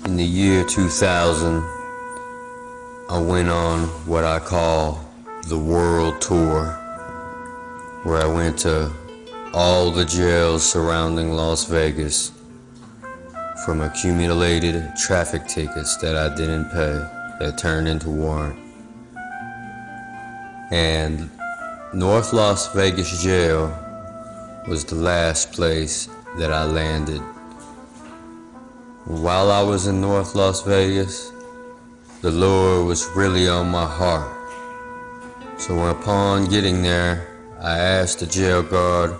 In the year 2000, I went on what I call the world tour, where I went to all the jails surrounding Las Vegas from accumulated traffic tickets that I didn't pay that turned into warrant. And North Las Vegas jail was the last place that I landed. While I was in North Las Vegas, the Lord was really on my heart. So upon getting there, I asked the jail guard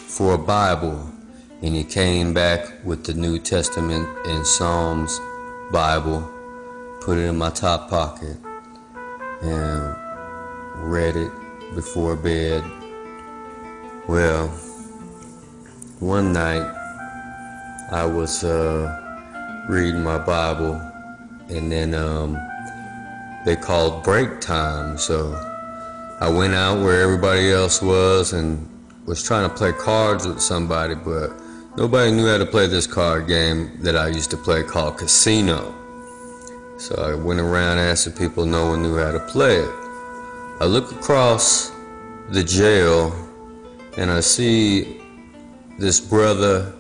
for a Bible, and he came back with the New Testament and Psalms Bible, put it in my top pocket, and read it before bed. Well, one night I was reading my Bible, and then they called break time, so I went out where everybody else was and was trying to play cards with somebody, but nobody knew how to play this card game that I used to play called Casino. So I went around asking people, no one knew how to play it. I look across the jail and I see this brother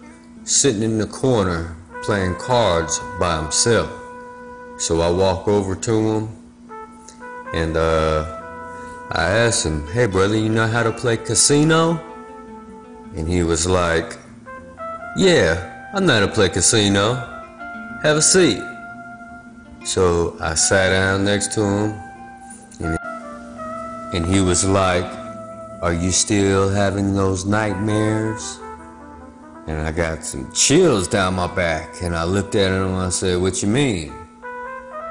sitting in the corner playing cards by himself. So I walk over to him and I asked him, "Hey brother, you know how to play Casino?" And he was like, "Yeah, I know how to play Casino. Have a seat." So I sat down next to him and he was like, "Are you still having those nightmares?" And I got some chills down my back, and I looked at him and I said, "What you mean?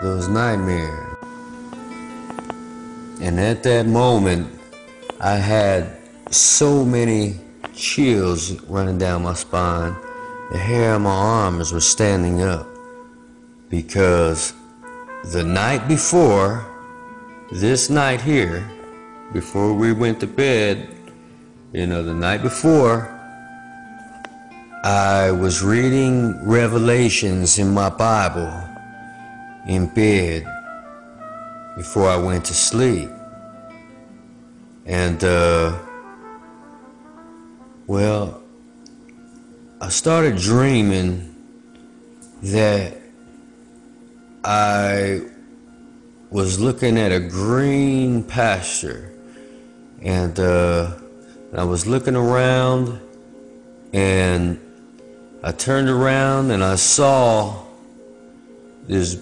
Those nightmares?" And at that moment, I had so many chills running down my spine. The hair on my arms was standing up, because the night before, this night here, before we went to bed, the night before, I was reading Revelations in my Bible in bed before I went to sleep. And, well, I started dreaming that I was looking at a green pasture, and I was looking around, and I turned around and I saw this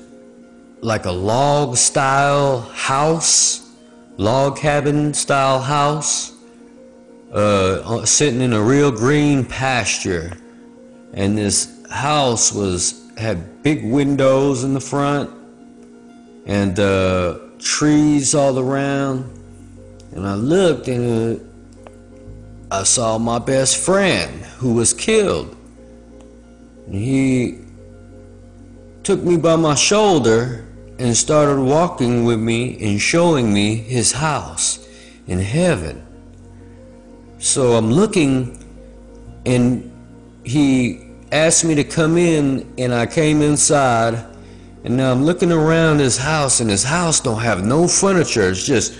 like a log cabin style house, sitting in a real green pasture. And this house had big windows in the front and trees all around. And I looked and I saw my best friend who was killed. And he took me by my shoulder and started walking with me and showing me his house in heaven. So I'm looking, and he asked me to come in, and I came inside, and now I'm looking around his house, and his house don't have no furniture. It's just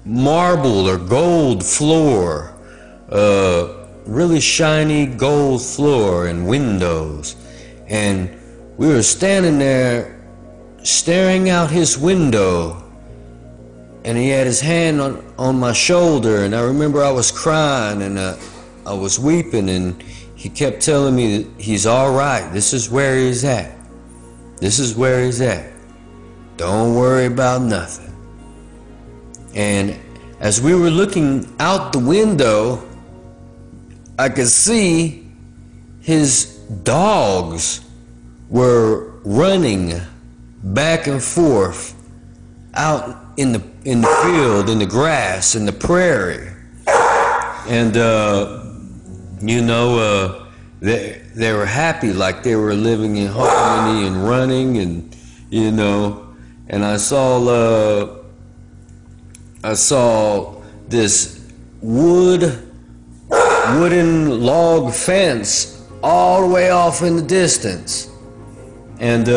marble or gold floor, really shiny gold floor and windows. And we were standing there staring out his window, and he had his hand on my shoulder, and I remember I was crying and I was weeping, and he kept telling me that he's all right. This is where he's at. This is where he's at. Don't worry about nothing. And as we were looking out the window, I could see his dogs were running back and forth out in the field, in the grass, in the prairie. And they were happy, like they were living in harmony and running, and and I saw this wooden log fence all the way off in the distance. And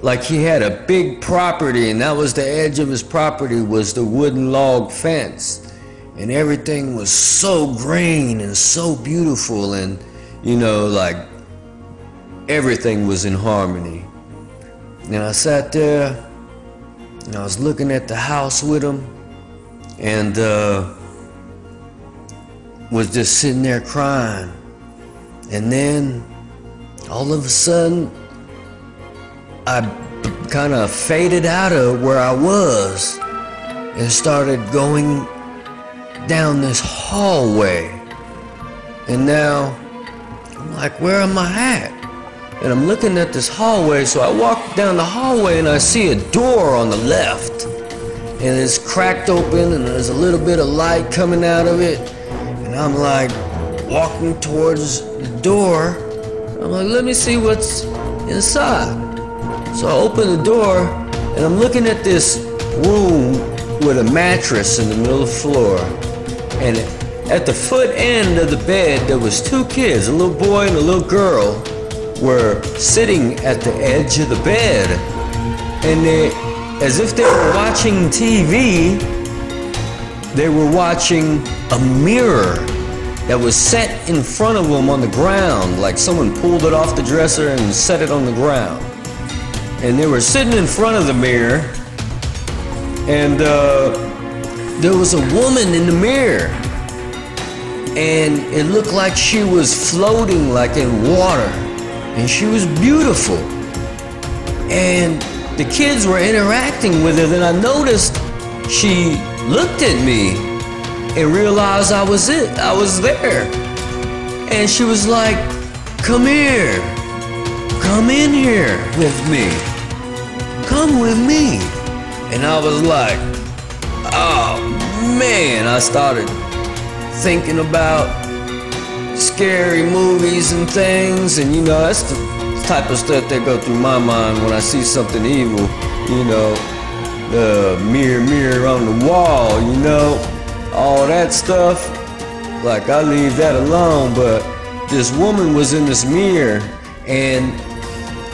like he had a big property, and that was the edge of his property, was the wooden log fence. And everything was so green and so beautiful, and like everything was in harmony. And I sat there and I was looking at the house with him, and was just sitting there crying. And then all of a sudden I kind of faded out of where I was and started going down this hallway. And now I'm like, where am I at? And I'm looking at this hallway, so I walk down the hallway and I see a door on the left, and it's cracked open and there's a little bit of light coming out of it. And I'm like walking towards the door. I'm like, let me see what's inside. So I open the door, and I'm looking at this room with a mattress in the middle of the floor. And at the foot end of the bed, there was two kids, a little boy and a little girl, were sitting at the edge of the bed. And they, as if they were watching TV, they were watching a mirror that was set in front of them on the ground, like someone pulled it off the dresser and set it on the ground. And they were sitting in front of the mirror, and there was a woman in the mirror, and it looked like she was floating like in water, and she was beautiful. And the kids were interacting with her. Then I noticed she looked at me and realized I was there. And she was like, come here, come in here with me, come with me. And I was like, oh man, I started thinking about scary movies and things, and that's the type of stuff that go through my mind when I see something evil. The mirror on the wall, all that stuff. Like, I leave that alone, but this woman was in this mirror and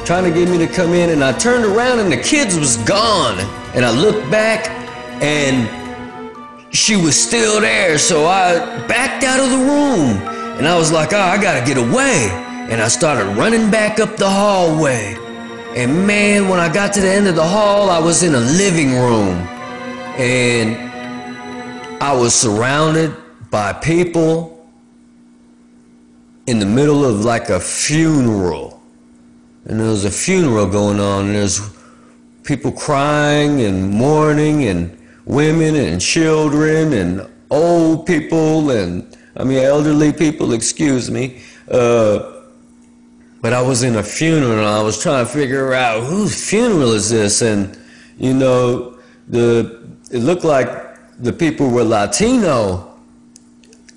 trying to get me to come in, and I turned around and the kids was gone. And I looked back and she was still there. So I backed out of the room and I was like, oh, I gotta get away. And I started running back up the hallway. And man, when I got to the end of the hall, I was in a living room. And I was surrounded by people in the middle of like a funeral. And there was a funeral going on, and there's people crying and mourning, and women and children and old people, and elderly people, excuse me. But I was in a funeral and I was trying to figure out whose funeral is this, and you know, it looked like the people were Latino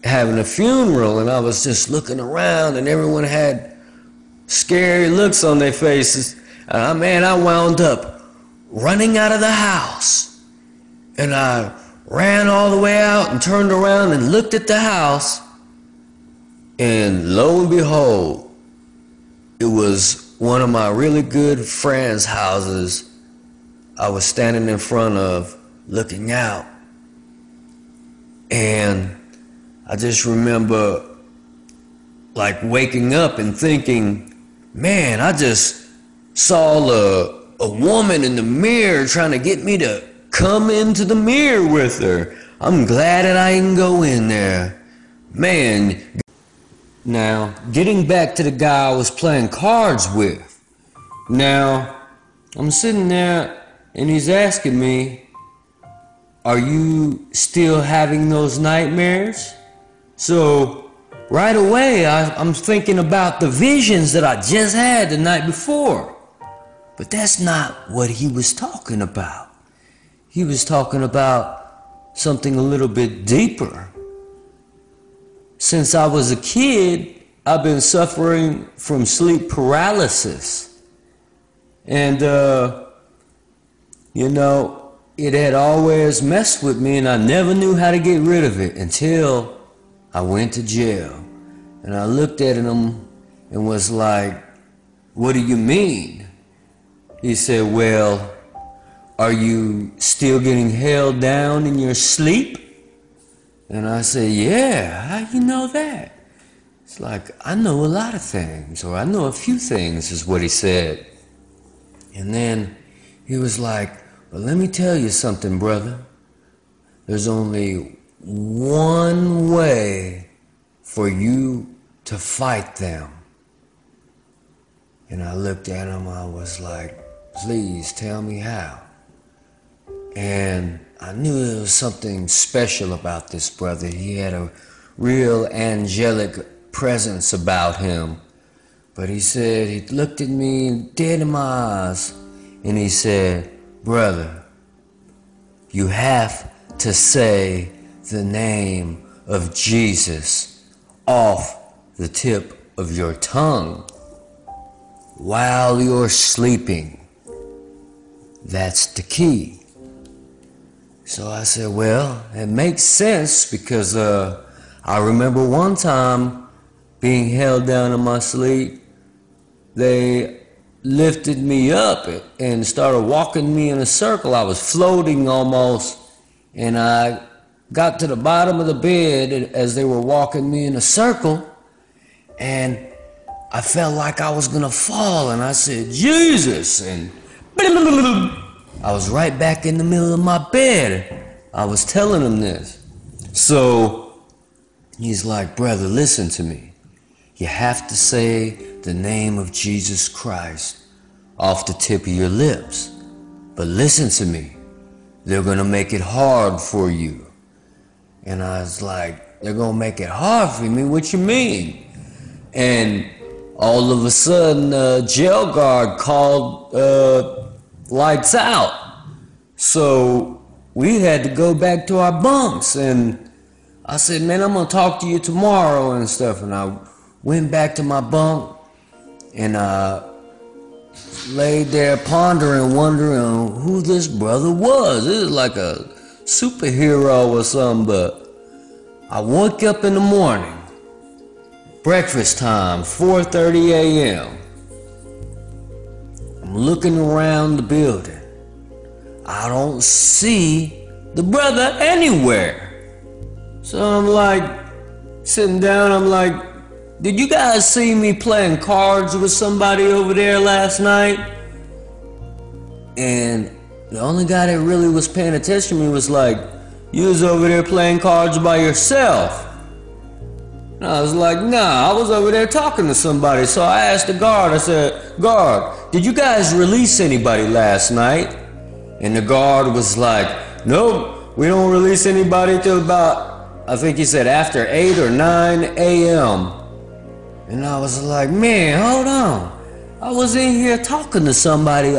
having a funeral, and I was just looking around and everyone had scary looks on their faces. And I wound up running out of the house, and I ran all the way out and turned around and looked at the house, and lo and behold, it was one of my really good friends' houses I was standing in front of looking out. And I just remember like waking up and thinking, man, I just saw a woman in the mirror trying to get me to come into the mirror with her. I'm glad that I didn't go in there. Man. Now, getting back to the guy I was playing cards with. Now, I'm sitting there and he's asking me, are you still having those nightmares? So, right away, I'm thinking about the visions that I just had the night before. But that's not what he was talking about. He was talking about something a little bit deeper. Since I was a kid, I've been suffering from sleep paralysis. And, you know, it had always messed with me, and I never knew how to get rid of it until I went to jail. And I looked at him and was like, what do you mean? He said, well, are you still getting held down in your sleep? And I said, yeah, how you know that? It's like, I know a lot of things, or I know a few things, is what he said. And then he was like, well, let me tell you something, brother. There's only one way for you to fight them. And I looked at him, I was like, please tell me how. And I knew there was something special about this brother. He had a real angelic presence about him. But he said, he looked at me dead in my eyes, and he said, brother, you have to say the name of Jesus off the tip of your tongue while you're sleeping. That's the key. So I said, well, it makes sense, because I remember one time being held down in my sleep. They lifted me up and started walking me in a circle. I was floating almost, and I got to the bottom of the bed as they were walking me in a circle, and I felt like I was gonna fall, and I said, Jesus, and I was right back in the middle of my bed. I was telling him this. So he's like, brother, listen to me. You have to say the name of Jesus Christ off the tip of your lips. But listen to me. They're going to make it hard for you. And I was like, they're going to make it hard for me? What you mean? And all of a sudden, jail guard called lights out. So we had to go back to our bunks, and I said, man, I'm gonna talk to you tomorrow and stuff. And I went back to my bunk, and I laid there pondering, wondering who this brother was. This is like a superhero or something. But I woke up in the morning, breakfast time, 4:30 a.m. I'm looking around the building. I don't see the brother anywhere. So I'm like, sitting down, I'm like, did you guys see me playing cards with somebody over there last night? And the only guy that really was paying attention to me was like, you was over there playing cards by yourself. And I was like, nah, I was over there talking to somebody. So I asked the guard, I said, guard, did you guys release anybody last night? And the guard was like, nope, we don't release anybody till about, I think he said after 8 or 9 a.m. And I was like, man, hold on. I was in here talking to somebody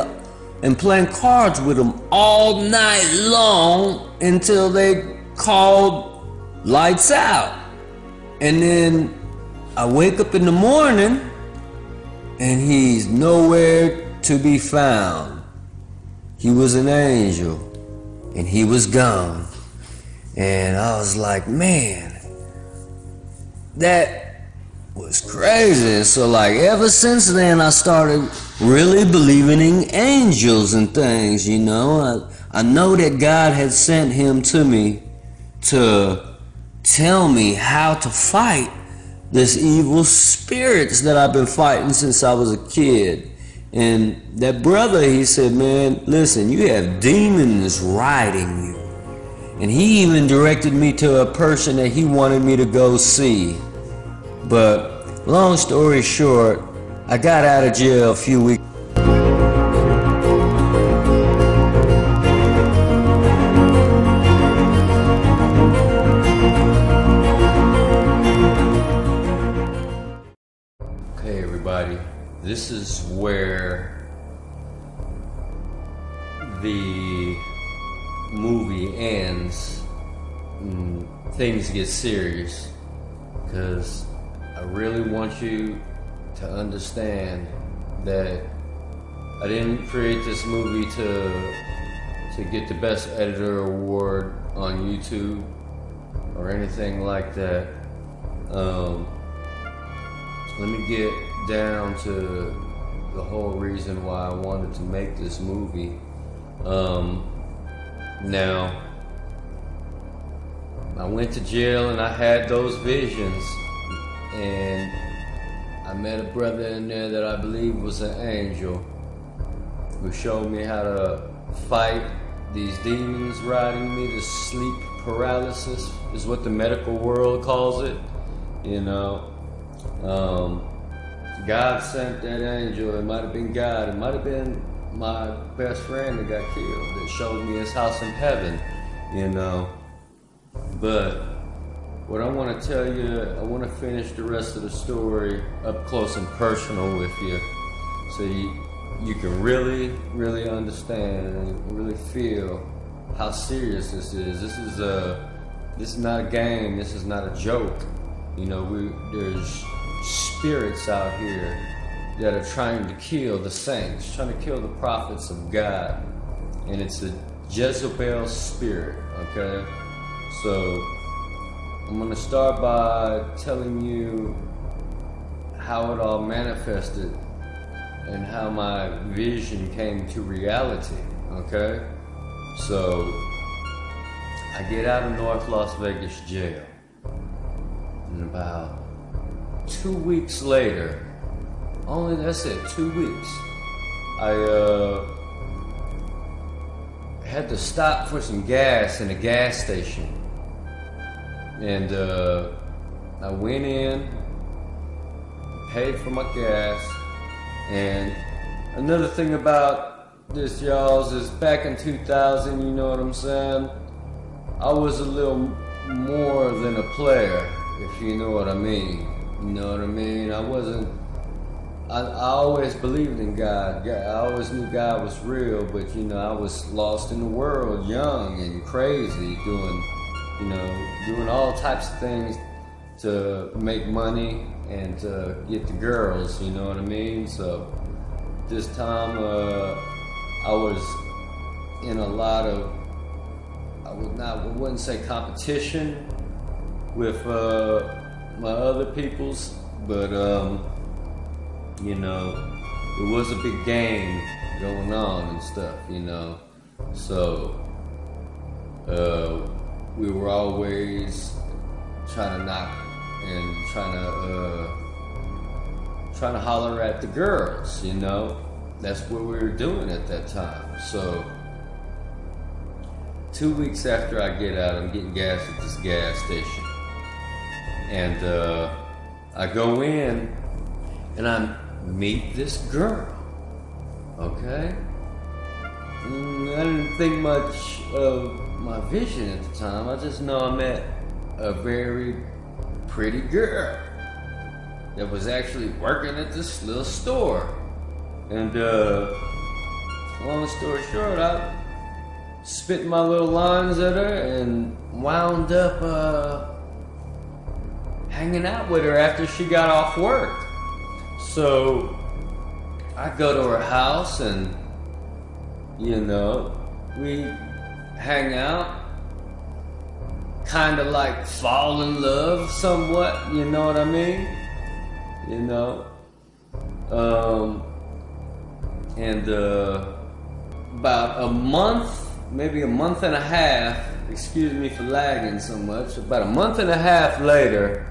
and playing cards with them all night long until they called lights out. And then I wake up in the morning and he's nowhere to be found. He was an angel and he was gone. And I was like, man, that was crazy. And so like ever since then I started really believing in angels and things, you know. I know that God had sent him to me to tell me how to fight this evil spirits that I've been fighting since I was a kid. And that brother, he said, man, listen, you have demons riding you. And he even directed me to a person that he wanted me to go see. But long story short, I got out of jail a few weeks. Okay, everybody, this is where the movie ends and things get serious, because I really want you to understand that I didn't create this movie to get the best editor award on YouTube or anything like that. Let me get down to the whole reason why I wanted to make this movie. Now, I went to jail and I had those visions, and I met a brother in there that I believe was an angel, who showed me how to fight these demons riding me. The sleep paralysis is what the medical world calls it, you know. God sent that angel. It might have been God, it might have been my best friend that got killed, that showed me his house in heaven, you know. But what I want to tell you, I want to finish the rest of the story up close and personal with you, so you can really, really understand and really feel how serious this is. This is not a game. This is not a joke. You know, there's spirits out here that are trying to kill the saints, trying to kill the prophets of God, and it's a Jezebel spirit. Okay, so I'm going to start by telling you how it all manifested and how my vision came to reality, okay? So, I get out of North Las Vegas jail, and about 2 weeks later, only that's it, 2 weeks, I had to stop for some gas in a gas station. And I went in, paid for my gas. And another thing about this, y'all, is back in 2000, you know what I'm saying? I was a little more than a player, if you know what I mean. You know what I mean? I always believed in God. I always knew God was real, but you know, I was lost in the world, young and crazy, doing all types of things to make money and to get the girls, you know what I mean? So this time I was in a lot of, I wouldn't say competition with my other peoples But you know, it was a big game going on and stuff, you know. So we were always trying to knock and trying to holler at the girls, you know. That's what we were doing at that time. So 2 weeks after I get out, I'm getting gas at this gas station, and I go in and I meet this girl. Okay, I didn't think much of my vision at the time. I just know I met a very pretty girl that was actually working at this little store. And long story short, I spit my little lines at her and wound up hanging out with her after she got off work. So I go to her house and, you know, we hang out, kind of like fall in love somewhat, you know what I mean? You know, and about a month, maybe a month and a half, excuse me for lagging so much, about a month and a half later,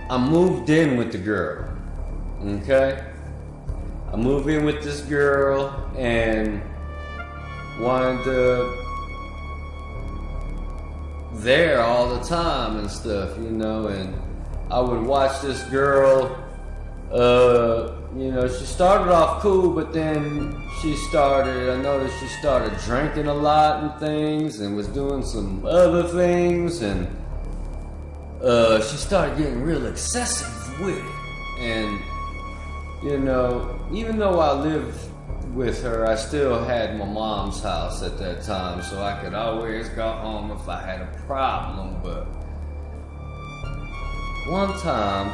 I moved in with the girl. Okay, I moved in with this girl and wanted there all the time and stuff, you know. And I would watch this girl, you know, she started off cool, but then I noticed she started drinking a lot and things and was doing some other things, and she started getting real excessive with it. And, you know, even though I lived with her, I still had my mom's house at that time, so I could always go home if I had a problem. But one time,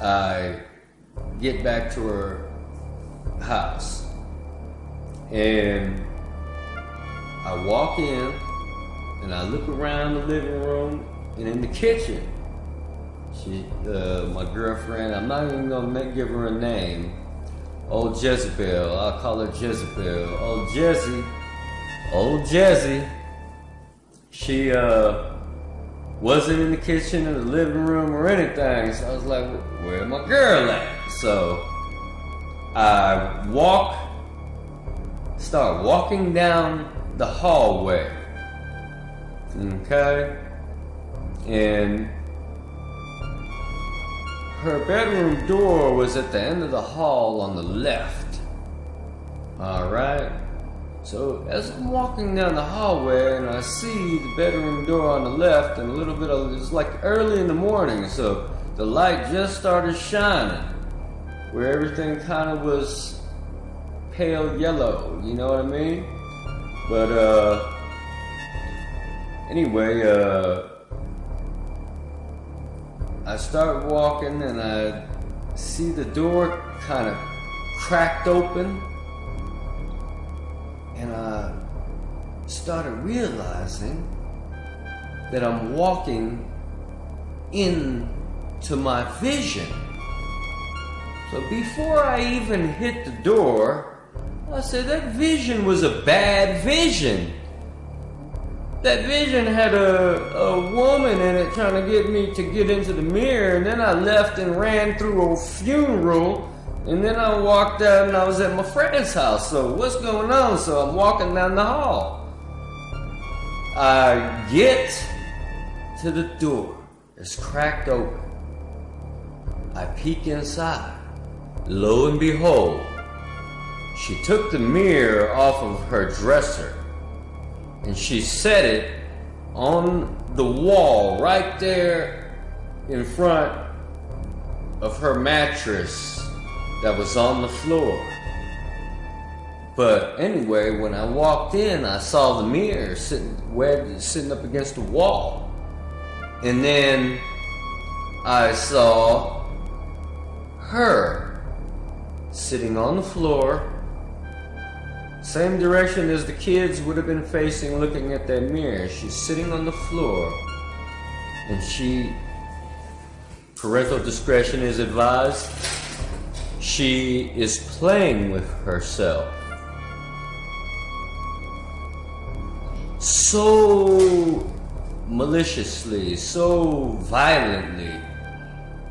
I get back to her house, and I walk in, and I look around the living room, and in the kitchen, my girlfriend, I'm not even gonna give her a name, old Jezebel, I'll call her Jezebel, old Jezzy, she wasn't in the kitchen or the living room or anything, so I was like, where's my girl at? So I start walking down the hallway, okay, and her bedroom door was at the end of the hall on the left. Alright? So as I'm walking down the hallway and I see the bedroom door on the left, and a little bit of, it's like early in the morning, so the light just started shining, where everything kind of was pale yellow, you know what I mean? But anyway, I start walking and I see the door kind of cracked open, and I started realizing that I'm walking into my vision. So before I even hit the door, I said that vision was a bad vision. That vision had a woman in it trying to get me to get into the mirror, and then I left and ran through a funeral, and then I walked out and I was at my friend's house. So what's going on? So I'm walking down the hall. I get to the door. It's cracked open. I peek inside. Lo and behold, she took the mirror off of her dresser and she set it on the wall right there in front of her mattress that was on the floor. But anyway, when I walked in, I saw the mirror sitting up against the wall. And then I saw her sitting on the floor, Same direction as the kids would have been facing looking at that mirror. She's sitting on the floor, and parental discretion is advised, she is playing with herself. So maliciously, so violently,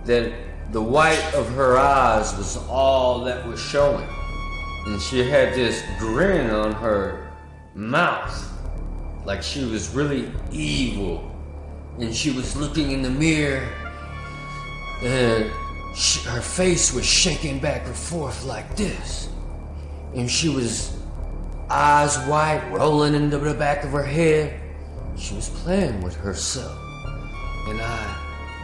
that the white of her eyes was all that was showing. And she had this grin on her mouth, like she was really evil. And she was looking in the mirror, and her face was shaking back and forth like this. And she was eyes wide, rolling into the back of her head. She was playing with herself. And I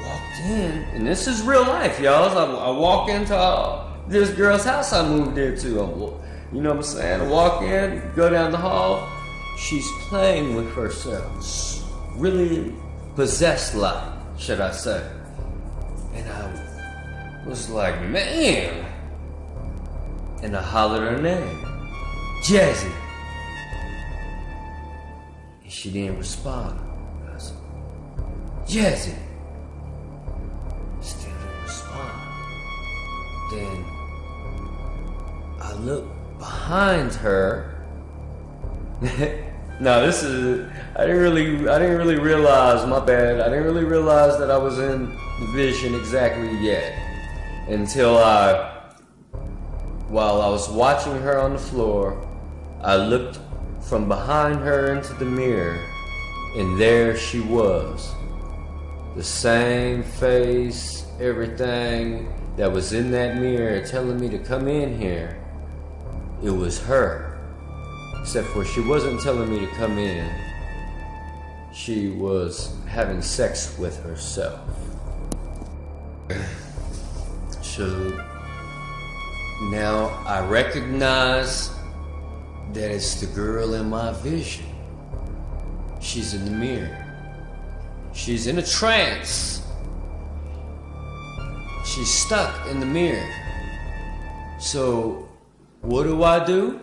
walked in, and this is real life, y'all. I walk into this girl's house I moved into. You know what I'm saying? I walk in, go down the hall. She's playing with herself. Really possessed like, should I say. And I was like, man. And I hollered her name. Jazzy. And she didn't respond. I said, Jazzy. Still didn't respond. Then I looked behind her. No, I didn't really realize, my bad. I didn't really realize that I was in the vision exactly yet. Until while I was watching her on the floor, I looked from behind her into the mirror, and there she was. The same face, everything that was in that mirror telling me to come in here. It was her. Except for she wasn't telling me to come in. She was having sex with herself. So now I recognize that it's the girl in my vision. She's in the mirror. She's in a trance. She's stuck in the mirror. So what do?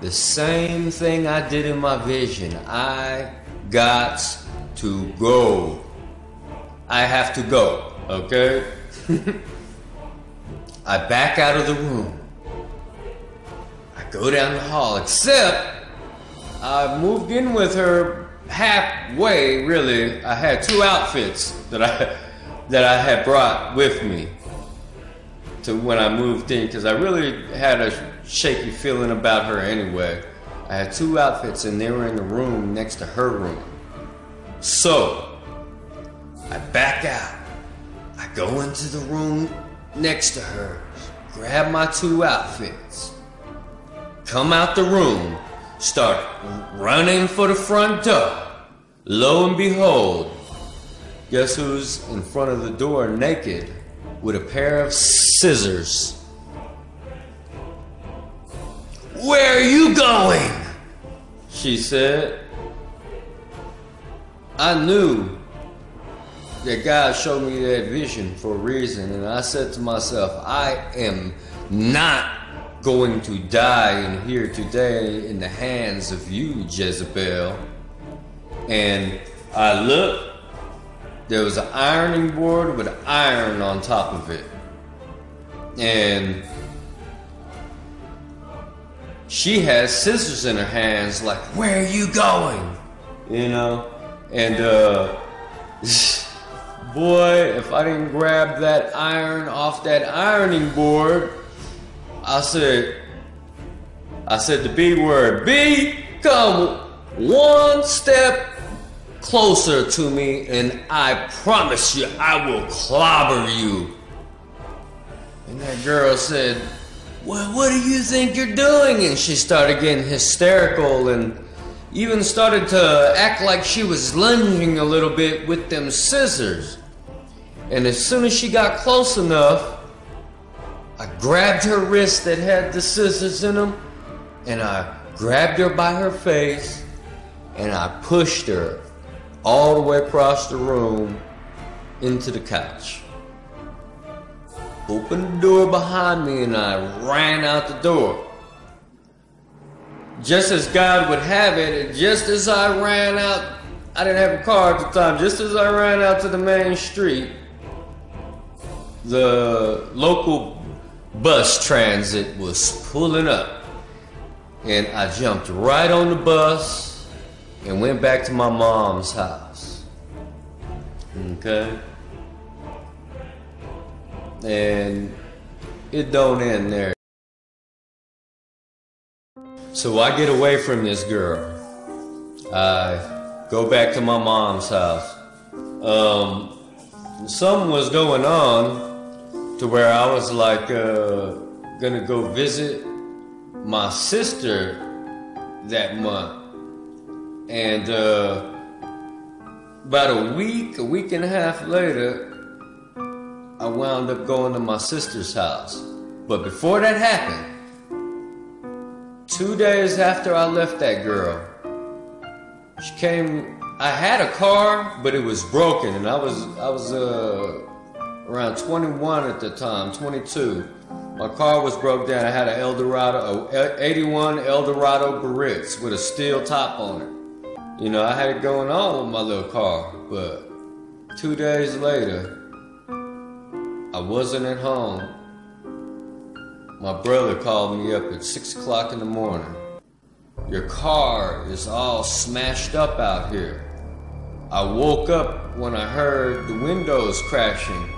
The same thing I did in my vision. I got to go. I have to go, okay? I back out of the room. I go down the hall, except I moved in with her halfway, really. I had 2 outfits that I had brought with me to when I moved in, because I really had a shaky feeling about her anyway. I had 2 outfits, and they were in the room next to her room. So I back out. I go into the room next to her, grab my 2 outfits, come out the room, start running for the front door. Lo and behold, guess who's in front of the door naked with a pair of scissors? "Where are you going?" she said. I knew that God showed me that vision for a reason, and I said to myself, I am not going to die in here today in the hands of you, Jezebel. And I looked, there was an ironing board with iron on top of it. And she has scissors in her hands, like, "Where are you going?" You know? And boy, if I didn't grab that iron off that ironing board, I said the B word. B, come 1 step closer to me, and I promise you I will clobber you. And that girl said, "Well, what do you think you're doing?" And she started getting hysterical and even started to act like she was lunging a little bit with them scissors. And as soon as she got close enough, I grabbed her wrist that had the scissors in them, and I grabbed her by her face, and I pushed her all the way across the room into the couch. Opened the door behind me, and I ran out the door. just as God would have it, just as I ran out, I didn't have a car at the time, just as I ran out to the main street, the local bus transit was pulling up. And I jumped right on the bus and went back to my mom's house. Okay? And it don't end there. So I get away from this girl. I go back to my mom's house. Something was going on to where I was like gonna go visit my sister that month. And about a week and a half later, I wound up going to my sister's house. But before that happened, 2 days after I left that girl, she came. I had a car, but it was broken, and I was around 21 at the time, 22. My car was broke down. I had an Eldorado, 81 Eldorado Baritz with a steel top on it. You know, I had it going on with my little car, but 2 days later, I wasn't at home. My brother called me up at 6 o'clock in the morning. Your car is all smashed up out here. I woke up when I heard the windows crashing,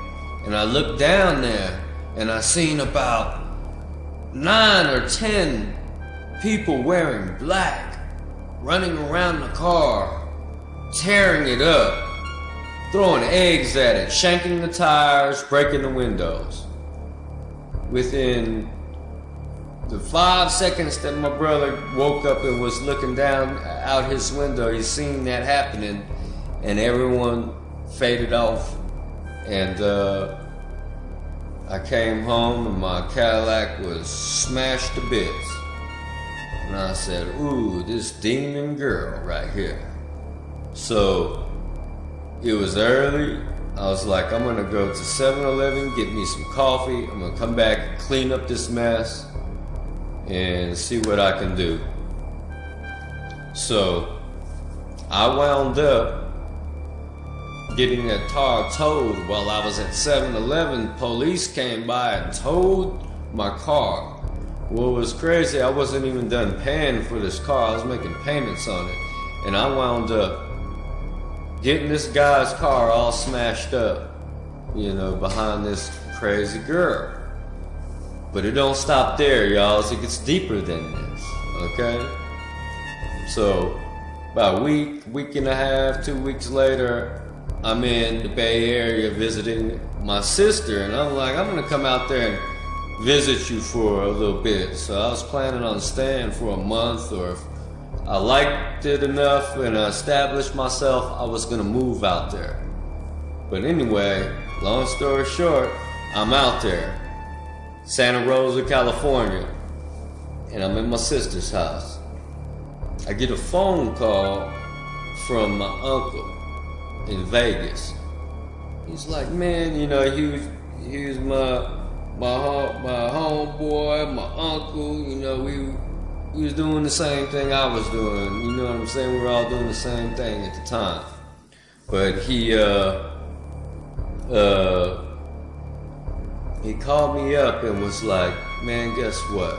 and I looked down there and I seen about 9 or 10 people wearing black running around the car, tearing it up, throwing eggs at it, shanking the tires, breaking the windows. Within the 5 seconds that my brother woke up and was looking down out his window, he seen that happening, and everyone faded off. And I came home and my Cadillac was smashed to bits. And I said, ooh, this demon girl right here. So it was early. I was like, I'm gonna go to 7-Eleven, get me some coffee. I'm gonna come back and clean up this mess and see what I can do. So I wound up getting that car towed. While I was at 7-Eleven, police came by and towed my car. What was crazy, I wasn't even done paying for this car. I was making payments on it. And I wound up getting this guy's car all smashed up, you know, behind this crazy girl. But it don't stop there, y'all. It gets deeper than this, okay? So about a week and a half, 2 weeks later, I'm in the Bay Area visiting my sister, and I'm like, I'm gonna come out there and visit you for a little bit. So I was planning on staying for a month, or if I liked it enough and I established myself, I was gonna move out there. But anyway, long story short, I'm out there, Santa Rosa, California, and I'm in my sister's house. I get a phone call from my uncle in Vegas. He's like, man, you know, he was my homeboy, my uncle. You know, we was doing the same thing I was doing. You know what I'm saying? We were all doing the same thing at the time. But he called me up and was like, man, guess what?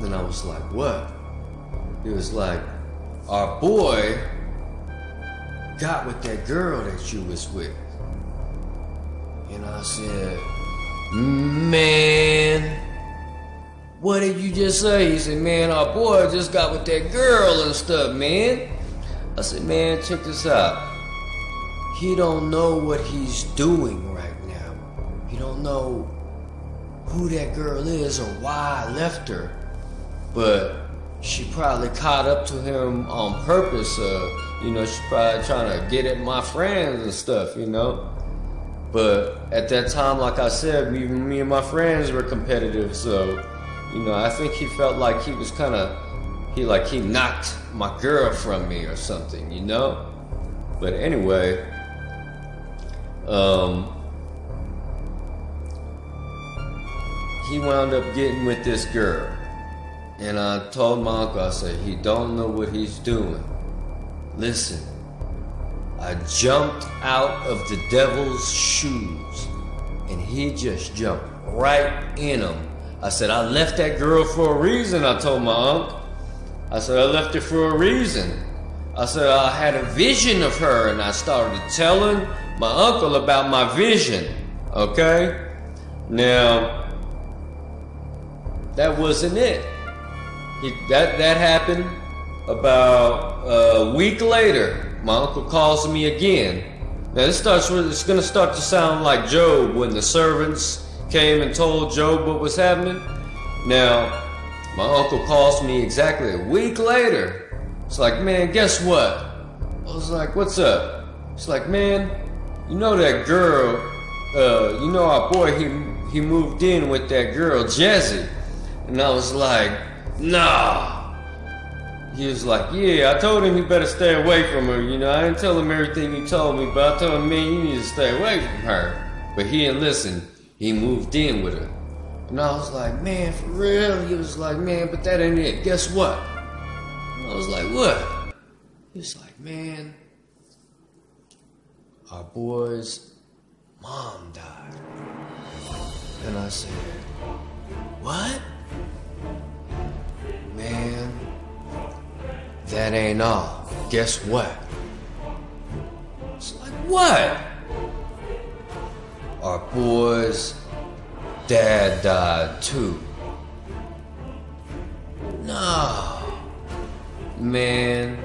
And I was like, what? He was like, our boy got with that girl that you was with. And I said, man, what did you just say? He said, man, our boy just got with that girl and stuff, man. I said, man, check this out. He don't know what he's doing right now. He don't know who that girl is or why I left her. But she probably caught up to him on purpose. You know, she's probably trying to get at my friends and stuff, you know. But at that time, like I said, me and my friends were competitive, so, you know, I think he felt like he was kind of, he knocked my girl from me or something, you know? But anyway, he wound up getting with this girl. And I told my uncle, I said, he don't know what he's doing. Listen, I jumped out of the devil's shoes, and he just jumped right in them. I said, I left that girl for a reason, I told my uncle. I said, I left her for a reason. I said, I had a vision of her, and I started telling my uncle about my vision, okay? Now, that wasn't it. That happened about a week later. My uncle calls me again. Now it's going to start to sound like Job when the servants came and told Job what was happening. Now, my uncle calls me exactly a week later. It's like, man, guess what? I was like, what's up? It's like, man, you know that girl, you know our boy, he moved in with that girl, Jezzy. And I was like, nah. He was like, yeah, I told him he better stay away from her. You know, I didn't tell him everything he told me, but I told him, man, you need to stay away from her. But he didn't listen. He moved in with her. And I was like, man, for real? He was like, man, but that ain't it. Guess what? And I was like, what? He was like, man, our boy's mom died. And I said, what? Man, that ain't all. Guess what? It's like, what? Our boy's dad died too. No. Man,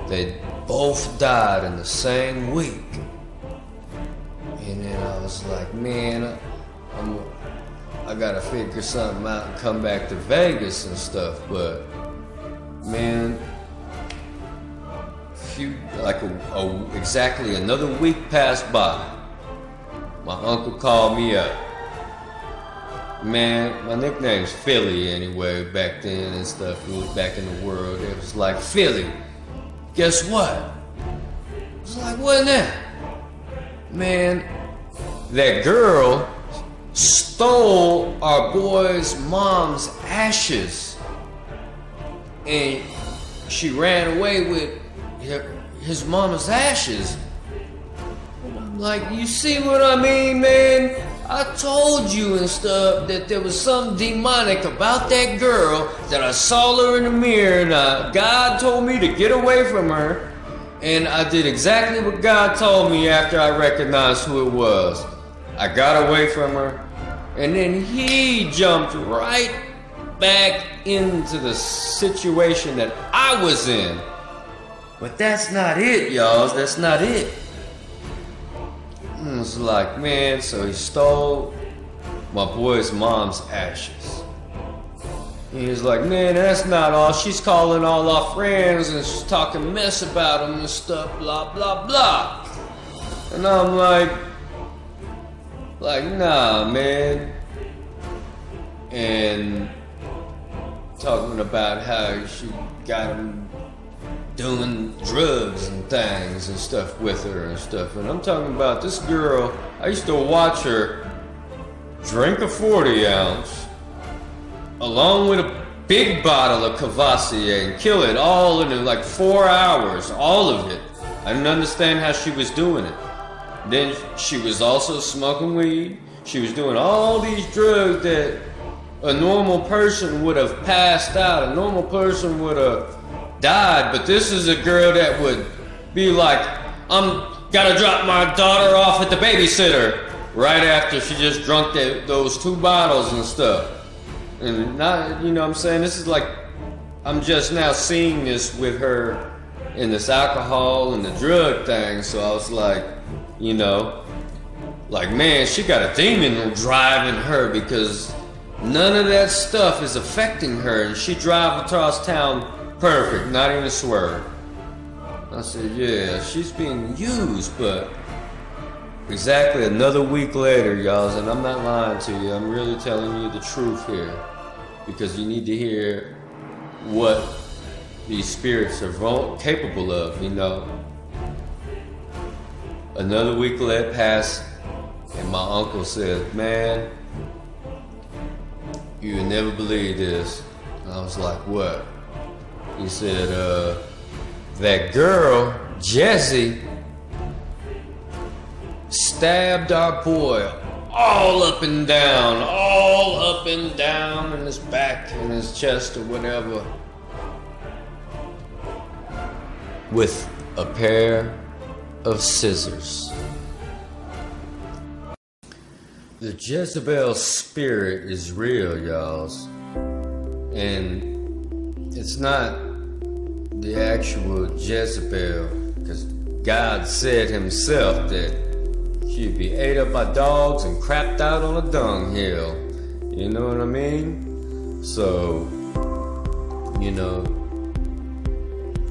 they both died in the same week. And then I was like, man, I gotta figure something out and come back to Vegas and stuff. But man, exactly another week passed by. My uncle called me up. Man, my nickname's Philly anyway, back then and stuff. It was back in the world. It was like, Philly, guess what? I was like, what now? Man, that girl stole our boy's mom's ashes. And she ran away with his mama's ashes. And I'm like, you see what I mean, man? I told you and stuff that there was something demonic about that girl, that I saw her in the mirror, and God told me to get away from her. And I did exactly what God told me after I recognized who it was. I got away from her, and then he jumped right back into the situation that I was in. But that's not it, y'all. That's not it. It was like, man, so he stole my boy's mom's ashes. He was like, man, that's not all. She's calling all our friends and she's talking mess about them and stuff, blah, blah, blah. And I'm like, nah, man. And talking about how she got him doing drugs and things and stuff with her and stuff. And I'm talking about this girl, I used to watch her drink a 40 ounce along with a big bottle of Cavassier and kill it all in like 4 hours, all of it. I didn't understand how she was doing it. Then she was also smoking weed. She was doing all these drugs that a normal person would have passed out. A normal person would have died. But this is a girl that would be like, gotta drop my daughter off at the babysitter right after she just drunk those 2 bottles and stuff. And not, you know what I'm saying? This is like, I'm just now seeing this with her in this alcohol and the drug thing. So I was like, you know, like, man, she got a demon driving her because none of that stuff is affecting her. And she drive across town perfect, not even a swerve. I said, yeah, she's being used, but exactly another week later, y'all, and I'm not lying to you, I'm really telling you the truth here, because you need to hear what these spirits are capable of, you know. Another week let pass, and my uncle said, man, you would never believe this. I was like, what? He said, that girl, Jessie, stabbed our boy all up and down in his back, in his chest or whatever, with a pair of scissors. The Jezebel spirit is real, y'alls. And it's not the actual Jezebel, because God said himself that she'd be ate up by dogs and crapped out on a dunghill. You know what I mean? So, you know,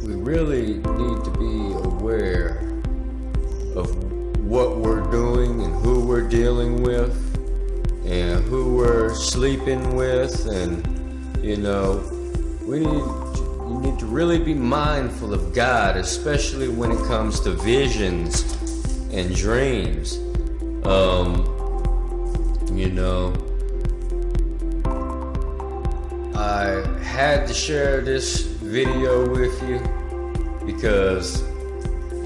we really need to be aware of what we're doing and who we're dealing with and who we're sleeping with, and you know, you need to really be mindful of God, especially when it comes to visions and dreams. You know, I had to share this video with you because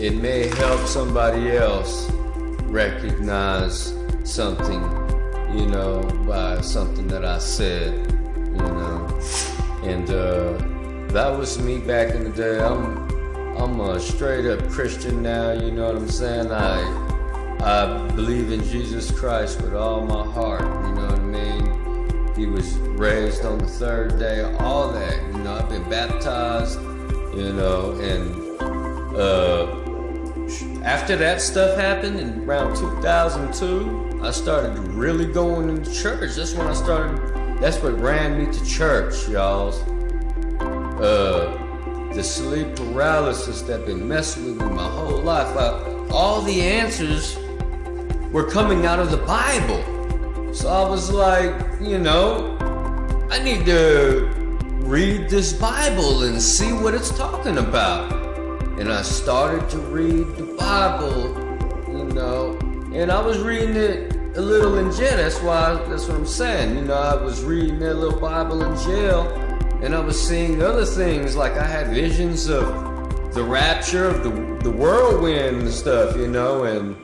it may help somebody else recognize something, you know, by something that I said, you know. And that was me back in the day. I'm a straight up Christian now, you know what I'm saying? I believe in Jesus Christ with all my heart, you know what I mean? He was raised on the third day, all that, you know. I've been baptized, you know, and after that stuff happened in around 2002, I started really going into church. That's when I started, that's what ran me to church, y'all. The sleep paralysis that been messing with me my whole life. All the answers were coming out of the Bible. So I was like, you know, I need to read this Bible and see what it's talking about. And I started to read the Bible, you know, and I was reading it a little in jail. That's what I'm saying. You know, I was reading that little Bible in jail, and I was seeing other things, like I had visions of the rapture of the whirlwind and stuff, you know, and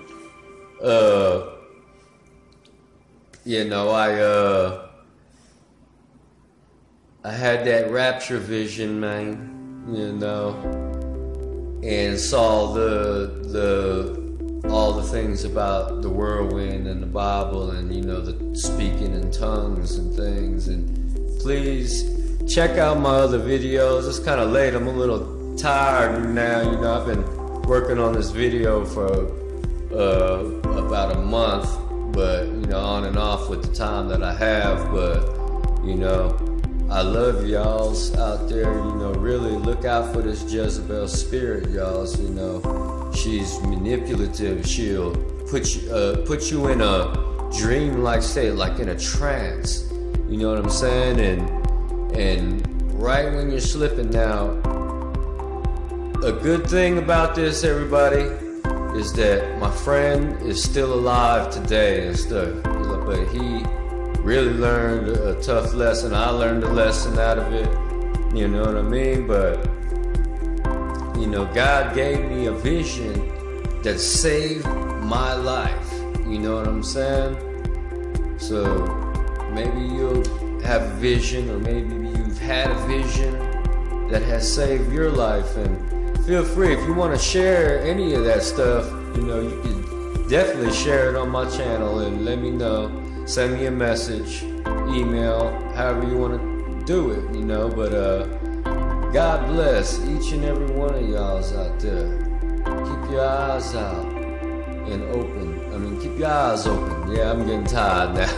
you know, I had that rapture vision, man, you know, and saw all the things about the whirlwind and the Bible, and you know, the speaking in tongues and things. And please check out my other videos. It's kind of late. I'm a little tired now. You know, I've been working on this video for about a month, but you know, on and off with the time that I have. But you know, I love y'alls out there. You know, really look out for this Jezebel spirit, y'alls. You know, she's manipulative. She'll put you in a dream-like state, like in a trance. You know what I'm saying? And right when you're slipping now, a good thing about this, everybody, is that my friend is still alive today and stuff. But he really learned a tough lesson. I learned a lesson out of it. You know what I mean? But you know, God gave me a vision that saved my life. You know what I'm saying? So maybe you'll have a vision, or maybe you've had a vision that has saved your life. And feel free, if you want to share any of that stuff, you know, you can definitely share it on my channel and let me know. Send me a message, email, however you want to do it, you know. But God bless each and every one of y'all's out there. Keep your eyes out and open. I mean, keep your eyes open. Yeah, I'm getting tired now.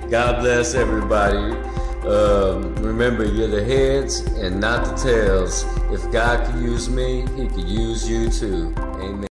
God bless everybody. Remember, you're the heads and not the tails. If God could use me, He could use you too. Amen.